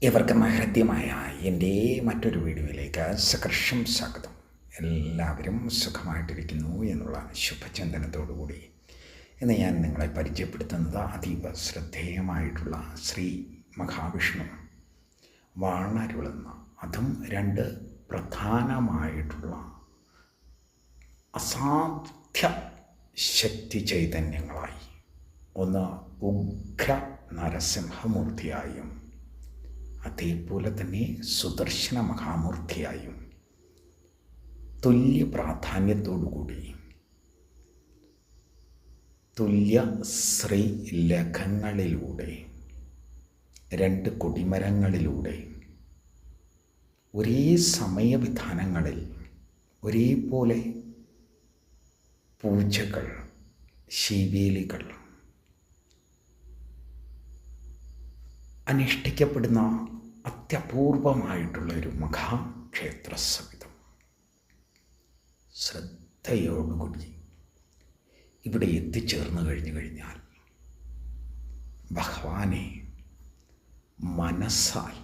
ഇവർക്കും ഹൃദ്യമായ എൻ്റെ മറ്റൊരു വീഡിയോയിലേക്ക് സകർഷം സ്വാഗതം. എല്ലാവരും സുഖമായിട്ടിരിക്കുന്നു എന്നുള്ള ശുഭചിന്തനത്തോടുകൂടി ഇന്ന് ഞാൻ നിങ്ങളെ പരിചയപ്പെടുത്തുന്നത് അതീവ ശ്രദ്ധേയമായിട്ടുള്ള ശ്രീ മഹാവിഷ്ണു വാണരുളുന്ന, അതും രണ്ട് പ്രധാനമായിട്ടുള്ള അസാധ്യ ശക്തി ചൈതന്യങ്ങളായി, ഒന്ന് ഉഗ്ര നരസിംഹമൂർത്തിയായും അതേപോലെ തന്നെ സുദർശന മഹാമൂർത്തിയായും തുല്യ പ്രാധാന്യത്തോടുകൂടി തുല്യ ശ്രീലഖങ്ങളിലൂടെ രണ്ട് കൊടിമരങ്ങളിലൂടെ ഒരേ സമയവിധാനങ്ങളിൽ ഒരേപോലെ പൂജകൾ, ശീവേലികൾ അനുഷ്ഠിക്കപ്പെടുന്ന അത്യപൂർവമായിട്ടുള്ളൊരു മഹാക്ഷേത്ര സവിധം. ശ്രദ്ധയോടുകൂടി ഇവിടെ എത്തിച്ചേർന്ന് കഴിഞ്ഞാൽ ഭഗവാനെ മനസ്സാൽ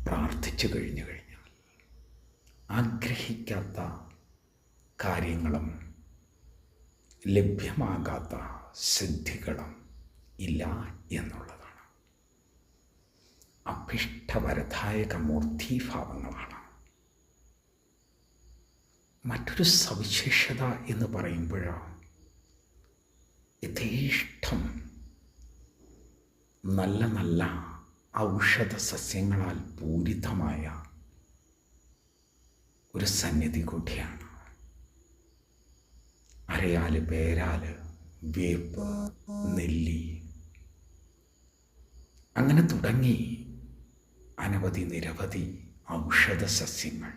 പ്രാർത്ഥിച്ചു കഴിഞ്ഞാൽ ആഗ്രഹിക്കാത്ത കാര്യങ്ങളും ലഭ്യമാകാത്ത സിദ്ധികളും ഇല്ല എന്നുള്ളതാണ്. അഭിഷ്ടവരദായക മൂർത്തിഭാവങ്ങളാണ്. മറ്റൊരു സവിശേഷത എന്ന് പറയുമ്പോൾ യഥേഷ്ടം നല്ല നല്ല ഔഷധ സസ്യങ്ങളാൽ പൂരിതമായ ഒരു സന്നിധി കൂടിയാണ്. അരയാല്, പേരാല്, വേപ്പ്, നെല്ലി, അങ്ങനെ തുടങ്ങി അനവധി നിരവധി ഔഷധ സസ്യങ്ങൾ,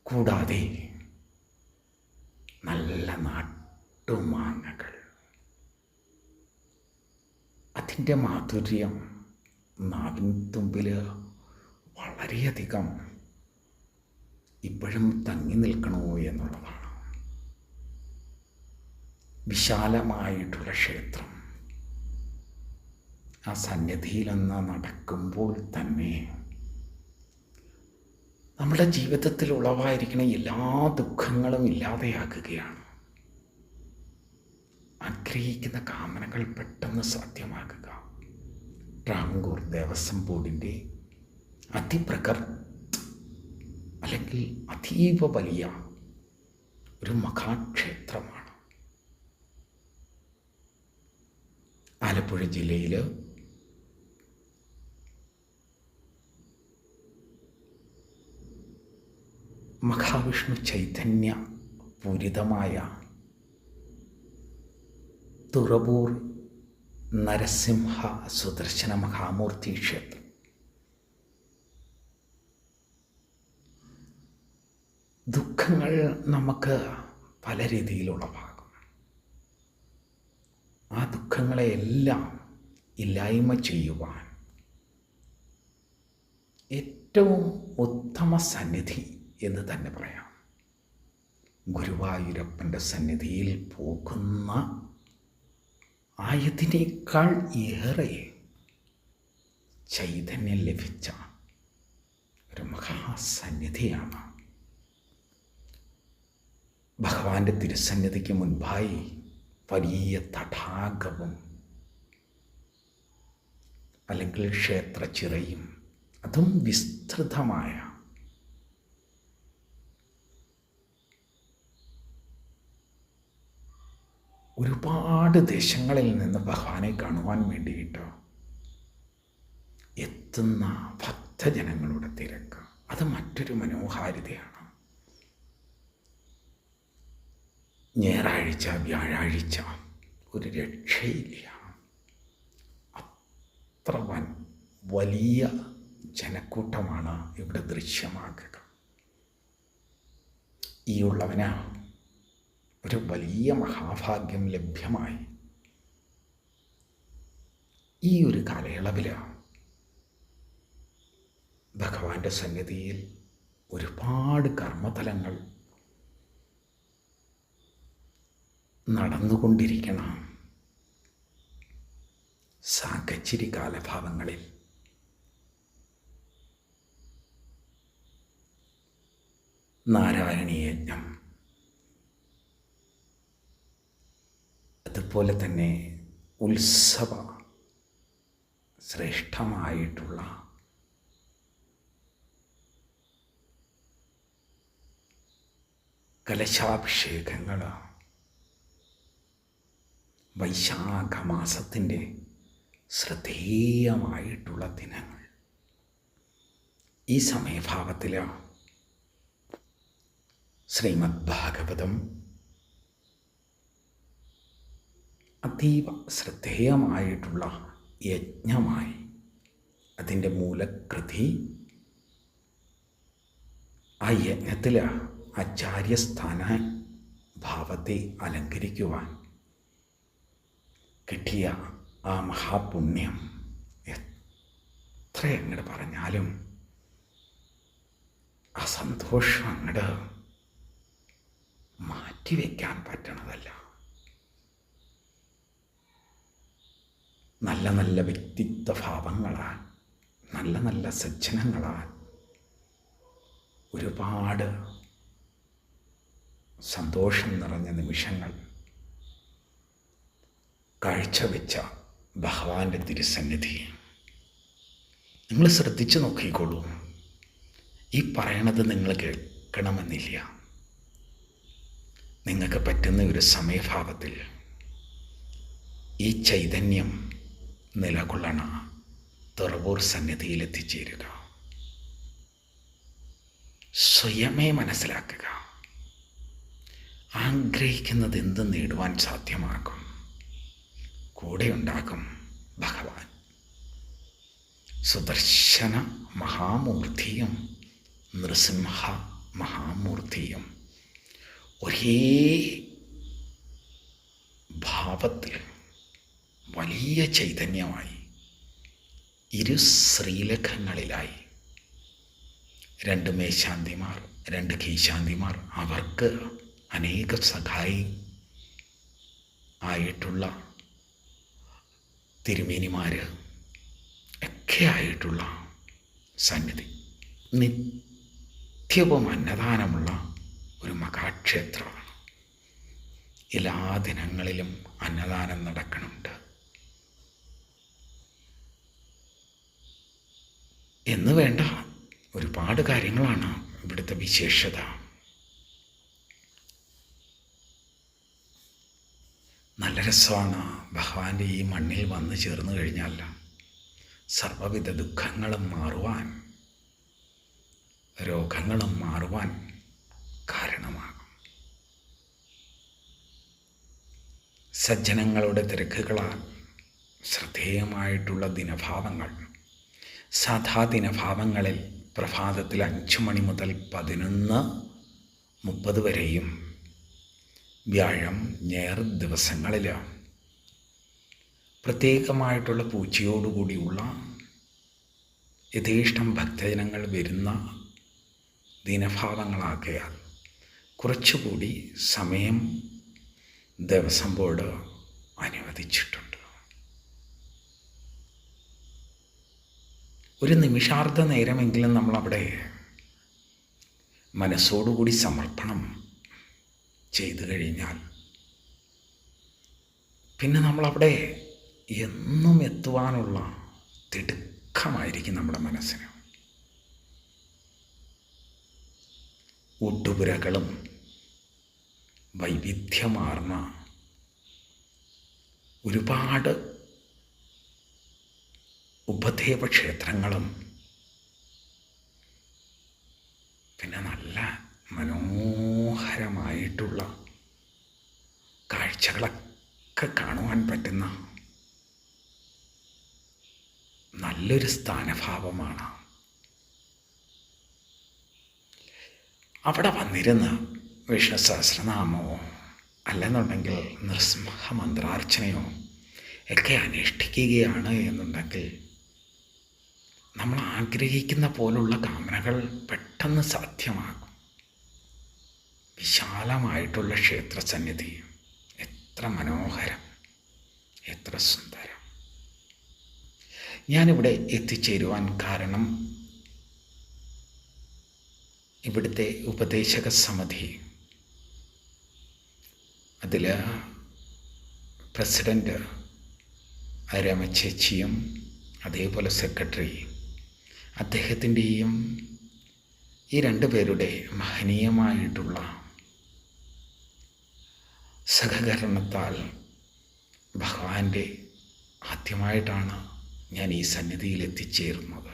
കൂടാതെ നല്ല നാട്ടുമാങ്ങകൾ. അതിൻ്റെ മാധുര്യം നാവിൻ തുമ്പിൽ വളരെയധികം ഇപ്പോഴും തങ്ങി നിൽക്കണോ എന്നുള്ളതാണ്. വിശാലമായിട്ടുള്ള ക്ഷേത്രം, ആ സന്നിധിയിലൊന്ന് നടക്കുമ്പോൾ തന്നെ നമ്മുടെ ജീവിതത്തിൽ ഉളവായിരിക്കുന്ന എല്ലാ ദുഃഖങ്ങളും ഇല്ലാതെയാക്കുകയാണ്. ആഗ്രഹിക്കുന്ന കാമനകൾ പെട്ടെന്ന് സാധ്യമാക്കുക. ട്രാങ്കൂർ ദേവസ്വം ബോർഡിൻ്റെ അല്ലെങ്കിൽ അതീവ വലിയ ഒരു മഹാക്ഷേത്രമാണ്. ആലപ്പുഴ ജില്ലയിൽ മഹാവിഷ്ണു ചൈതന്യ പൂരിതമായ തുറവൂർ നരസിംഹ സുദർശന മഹാമൂർത്തി ക്ഷേത്രം. ദുഃഖങ്ങൾ നമുക്ക് പല രീതിയിലുളവാകും. ആ ദുഃഖങ്ങളെയെല്ലാം ഇല്ലായ്മ ചെയ്യുവാൻ ഏറ്റവും ഉത്തമ സന്നിധി എന്ന് തന്നെ പറയാം. ഗുരുവായൂരപ്പൻ്റെ സന്നിധിയിൽ പോകുന്ന ആയതിനേക്കാൾ ഏറെ ചൈതന്യം ലഭിച്ച ഒരു മഹാസന്നിധിയാണ്. ഭഗവാന്റെ തിരുസന്നിധിക്ക് മുൻപായി വലിയ തടാകവും അല്ലെങ്കിൽ ക്ഷേത്രച്ചിറയും, അതും വിസ്തൃതമായ ഒരുപാട് ദേശങ്ങളിൽ നിന്ന് ഭഗവാനെ കാണുവാൻ വേണ്ടിയിട്ട് എത്തുന്ന ഭക്തജനങ്ങളുടെ തിരക്ക്, അത് മറ്റൊരു മനോഹാരിതയാണ്. ഞായറാഴ്ച, വ്യാഴാഴ്ച ഒരു രക്ഷയില്ല. അത്ര വലിയ ജനക്കൂട്ടമാണ് ഇവിടെ ദൃശ്യമാക്കുക. ഈ ഉള്ളവന് ഒരു വലിയ മഹാഭാഗ്യം ലഭ്യമായി. ഈ ഒരു കാലയളവിൽ ഭഗവാന്റെ സന്നിധിയിൽ ഒരുപാട് കർമ്മതലങ്ങൾ നടന്നുകൊണ്ടിരിക്കണം. സാകച്ചിരി കാലഭാവങ്ങളിൽ നാരായണീയജ്ഞം, അതുപോലെ തന്നെ ഉത്സവ ശ്രേഷ്ഠമായിട്ടുള്ള കലശാഭിഷേകങ്ങൾ, വൈശാഖമാസത്തിൻ്റെ ശ്രദ്ധേയമായിട്ടുള്ള ദിനങ്ങൾ, ഈ സമയഭാവത്തിൽ ശ്രീമദ് ഭാഗവതം അതീവ ശ്രദ്ധേയമായിട്ടുള്ള യജ്ഞമായി അതിൻ്റെ മൂലകൃതി, ആ യജ്ഞത്തിൽ ആചാര്യസ്ഥാന ഭാവത്തെ അലങ്കരിക്കുവാൻ കിട്ടിയ ആ മഹാപുണ്യം എത്ര അങ്ങോട്ട് പറഞ്ഞാലും ആ സന്തോഷം അങ്ങോട്ട് മാറ്റിവെക്കാൻ പറ്റണതല്ല. നല്ല നല്ല വ്യക്തിത്വ ഭാവങ്ങളാൽ, നല്ല നല്ല സജ്ജനങ്ങളാൽ ഒരുപാട് സന്തോഷം നിറഞ്ഞ നിമിഷങ്ങൾ കാഴ്ചവെച്ച ഭഗവാന്റെ തിരുസന്നിധി നിങ്ങൾ ശ്രദ്ധിച്ചു നോക്കിക്കോളൂ. ഈ പറയണത് നിങ്ങൾ കേൾക്കണമെന്നില്ല. നിങ്ങൾക്ക് പറ്റുന്ന ഒരു സമയഭാവത്തിൽ ഈ ചൈതന്യം നിലകൊള്ളണ തുറവൂർ സന്നിധിയിൽ എത്തിച്ചേരുക. സ്വയമേ മനസ്സിലാക്കുക. ആഗ്രഹിക്കുന്നത് എന്ത് നേടുവാൻ സാധ്യമാകും. കൂടെ ഉണ്ടാകും ഭഗവാൻ. സുദർശന മഹാമൂർത്തിയും നൃസിംഹ മഹാമൂർത്തിയും ഒരേ ഭാവത്തിൽ വലിയ ചൈതന്യമായി ഇരു ശ്രീലഖങ്ങളിലായി, രണ്ട് മേശാന്തിമാർ, രണ്ട് കീശാന്തിമാർ, അവർക്ക് അനേക സഹായി ആയിട്ടുള്ള തിരുമേനിമാർ ഒക്കെ ആയിട്ടുള്ള സന്നിധി, നിത്യവും അന്നദാനമുള്ള ഒരു മഹാക്ഷേത്രമാണ്. എല്ലാ ദിനങ്ങളിലും അന്നദാനം നടക്കുന്നുണ്ട് എന്ന് വേണ്ട, ഒരുപാട് കാര്യങ്ങളാണ് ഇവിടുത്തെ വിശേഷത. നല്ല രസമാണ്. ഭഗവാന്റെ ഈ മണ്ണിൽ വന്നു ചേർന്ന് കഴിഞ്ഞാൽ സർവ്വവിധ ദുഃഖങ്ങളും മാറുവാൻ, രോഗങ്ങളും മാറുവാൻ കാരണമാകും. സജ്ജനങ്ങളുടെ തിരക്കുകളാൽ ശ്രദ്ധേയമായിട്ടുള്ള ദിനഭാവങ്ങൾ, സാധാ ദിനഭാവങ്ങളിൽ പ്രഭാതത്തിൽ 5 മണി മുതൽ 11:30 വരെയും, വ്യാഴം ഞായർ ദിവസങ്ങളിൽ പ്രത്യേകമായിട്ടുള്ള പൂജയോടുകൂടിയുള്ള യഥേഷ്ടം ഭക്തജനങ്ങൾ വരുന്ന ദിനഭാവങ്ങളാക്കിയാൽ കുറച്ചുകൂടി സമയം ദേവസ്വം ബോർഡ് അനുവദിച്ചിട്ടുണ്ട്. ഒരു നിമിഷാർദ്ധ നേരമെങ്കിലും നമ്മളവിടെ മനസ്സോടുകൂടി സമർപ്പണം ചെയ്തു കഴിഞ്ഞാൽ പിന്നെ നമ്മളവിടെ എന്നും എത്തുവാനുള്ള തിടുക്കമായിരിക്കും നമ്മുടെ മനസ്സിന്. ഊട്ടുപുരകളും വൈവിധ്യമാർന്ന ഒരുപാട് ഉപദേവ ക്ഷേത്രങ്ങളും പിന്നെ നല്ല മനോഹരമായിട്ടുള്ള കാഴ്ചകളൊക്കെ കാണുവാൻ പറ്റുന്ന നല്ലൊരു സ്ഥാനഭാവമാണ്. അവിടെ വന്നിരുന്ന് വിഷ്ണു സഹസ്രനാമമോ അല്ലെന്നുണ്ടെങ്കിൽ നൃസിംഹ മന്ത്രാർച്ചനയോ ഒക്കെ അനുഷ്ഠിക്കുകയാണ് എന്നുണ്ടെങ്കിൽ നമ്മൾ ആഗ്രഹിക്കുന്ന പോലുള്ള കാമനകൾ പെട്ടെന്ന് സാധ്യമാകും. വിശാലമായിട്ടുള്ള ക്ഷേത്രസന്നിധി എത്ര മനോഹരം, എത്ര സുന്ദരം. ഞാനിവിടെ എത്തിച്ചേരുവാൻ കാരണം ഇവിടുത്തെ ഉപദേശക സമിതി, അതിൽ പ്രസിഡൻറ്റ് രമചേച്ചിയും അതേപോലെ സെക്രട്ടറി അദ്ദേഹത്തിൻ്റെയും ഈ രണ്ട് പേരുടെ മഹനീയമായിട്ടുള്ള സഹകരണത്താൽ ഭഗവാന്റെ ആദ്യമായിട്ടാണ് ഞാൻ ഈ സന്നിധിയിൽ എത്തിച്ചേർന്നത്.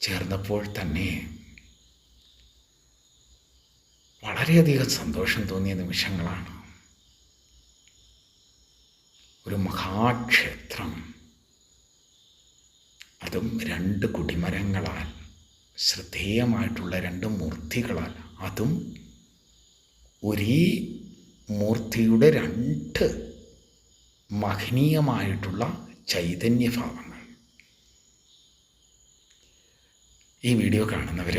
ചേർന്നപ്പോൾ തന്നെ വളരെയധികം സന്തോഷം തോന്നിയ നിമിഷങ്ങളാണ്. ഒരു മഹാക്ഷേത്രം, അതും 2 കൊടിമരങ്ങളാൽ, ശ്രദ്ധേയമായിട്ടുള്ള 2 മൂർത്തികളാൽ, അതും ഒരേ മൂർത്തിയുടെ 2 മഹനീയമായിട്ടുള്ള ചൈതന്യഭാവങ്ങൾ. ഈ വീഡിയോ കാണുന്നവർ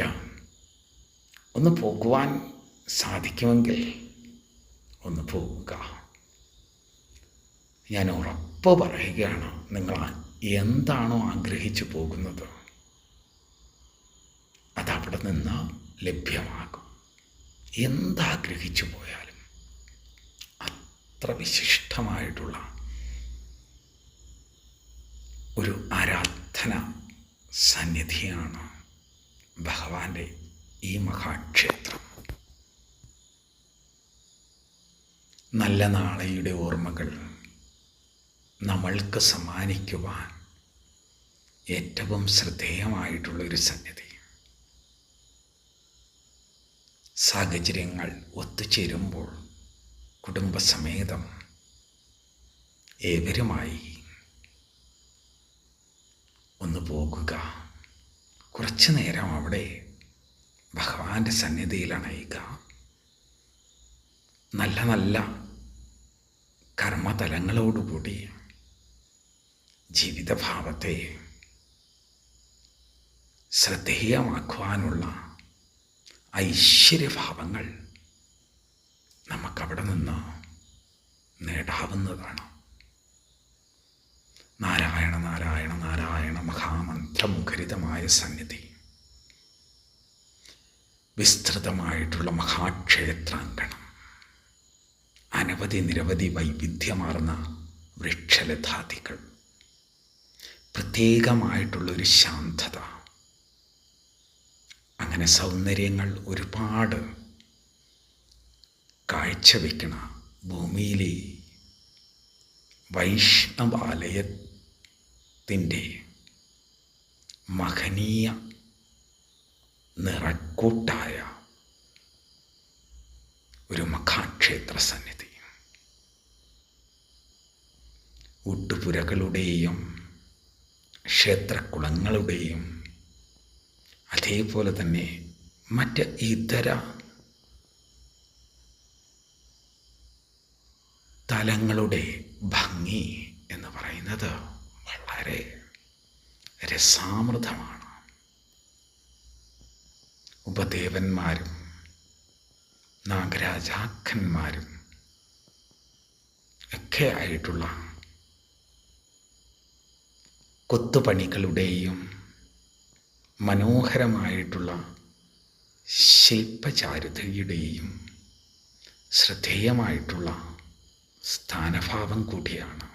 ഒന്ന് പോകുവാൻ സാധിക്കുമെങ്കിൽ ഒന്ന് പോവുക. ഞാൻ ഉറപ്പ് പറയുകയാണ്, നിങ്ങൾ എന്താണോ ആഗ്രഹിച്ചു പോകുന്നത് അതവിടെ നിന്ന് ലഭ്യമാകും. എന്താഗ്രഹിച്ചു പോയാലും അത്ര വിശിഷ്ടമായിട്ടുള്ള ഒരു ആരാധന സന്നിധിയാണ് ഭഗവാന്റെ ഈ മഹാക്ഷേത്രം. നല്ല നാളെയുടെ ഓർമ്മകൾ നമ്മൾക്ക് സമ്മാനിക്കുവാൻ ഏറ്റവും ശ്രദ്ധേയമായിട്ടുള്ളൊരു സന്നിധി. സാഹചര്യങ്ങൾ ഒത്തുചേരുമ്പോൾ കുടുംബസമേതം ഏവരുമായി ഒന്ന് പോകുക. കുറച്ചു നേരം അവിടെ ഭഗവാന്റെ സന്നിധിയിൽ അണയുക. നല്ല നല്ല കർമ്മതലങ്ങളോടുകൂടി ജീവിതഭാവത്തെ ശ്രദ്ധേയമാക്കുവാനുള്ള ഐശ്വര്യഭാവങ്ങൾ നമുക്കവിടെ നിന്ന് നേടാവുന്നതാണ്. നാരായണ നാരായണ നാരായണ മഹാമന്ത്രമുഖരിതമായ സന്നിധി, വിസ്തൃതമായിട്ടുള്ള മഹാക്ഷേത്രാങ്കണം, അനവധി നിരവധി വൈവിധ്യമാർന്ന വൃക്ഷലതാദികൾ, പ്രത്യേകമായിട്ടുള്ളൊരു ശാന്തത, അങ്ങനെ സൗന്ദര്യങ്ങൾ ഒരുപാട് കാഴ്ചവെക്കണ ഭൂമിയിലെ വൈഷ്ണവാലയത്തിൻ്റെ മഹനീയ നിറക്കൂട്ടായ ഒരു മഹാക്ഷേത്ര സന്നിധി. ഊട്ടുപുരകളുടെയും ക്ഷേത്രക്കുളങ്ങളുടെയും അതേപോലെ തന്നെ മറ്റ് ഇതര തലങ്ങളുടെ ഭംഗി എന്ന് പറയുന്നത് വളരെ രസാമൃതമാണ്. ഉപദേവന്മാരും നാഗരാജാക്കന്മാരും ഒക്കെ ആയിട്ടുള്ള കൊത്തുപണികളുടെയും മനോഹരമായിട്ടുള്ള ശില്പചാരുതയുടെയും ശ്രദ്ധേയമായിട്ടുള്ള സ്ഥാനഭാവം കൂടിയാണ്.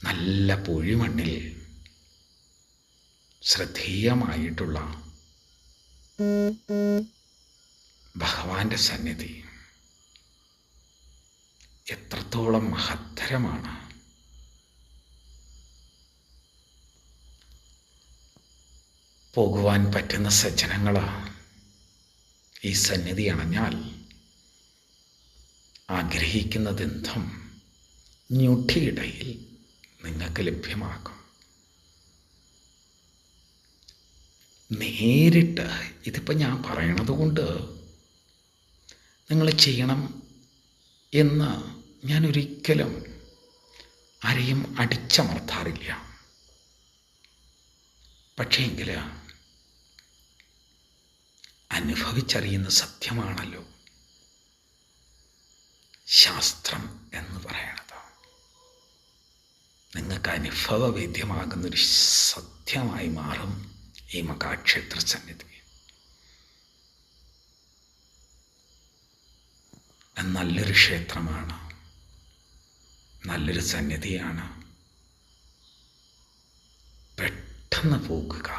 നല്ല പൊഴിമണ്ണിൽ ശ്രദ്ധേയമായിട്ടുള്ള ഭഗവാന്റെ സന്നിധി എത്രത്തോളം മഹത്തരമാണ്. പോകുവാൻ പറ്റുന്ന സജ്ജനങ്ങൾ ഈ സന്നിധി അണഞ്ഞാൽ ആഗ്രഹിക്കുന്നതെന്തും ഞൊട്ടിയിടയിൽ നിങ്ങൾക്ക് ലഭ്യമാകും. നേരിട്ട് ഇതിപ്പോൾ ഞാൻ പറയണത് കൊണ്ട് നിങ്ങൾ ചെയ്യണം എന്ന് ഞാൻ ഒരിക്കലും ആരെയും അടിച്ചമർത്താറില്ല. പക്ഷേങ്കിൽ അനുഭവിച്ചറിയുന്ന സത്യമാണല്ലോ ശാസ്ത്രം എന്ന് പറയണത്. നിങ്ങൾ അങ്ങക്ക് അനുഭവവേദ്യമാകുന്നൊരു സത്യമായി മാറും ഈ മഹാക്ഷേത്ര സന്നിധി. നല്ലൊരു ക്ഷേത്രമാണ്, നല്ലൊരു സന്നിധിയാണ്. പെട്ടെന്ന് പോകുക.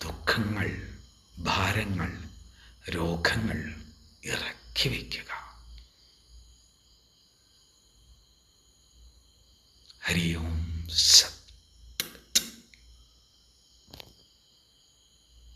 ദുഃഖങ്ങൾ, ഭാരങ്ങൾ, രോഗങ്ങൾ ഇറക്കി വയ്ക്കുക. ഹരി ഓം സത്.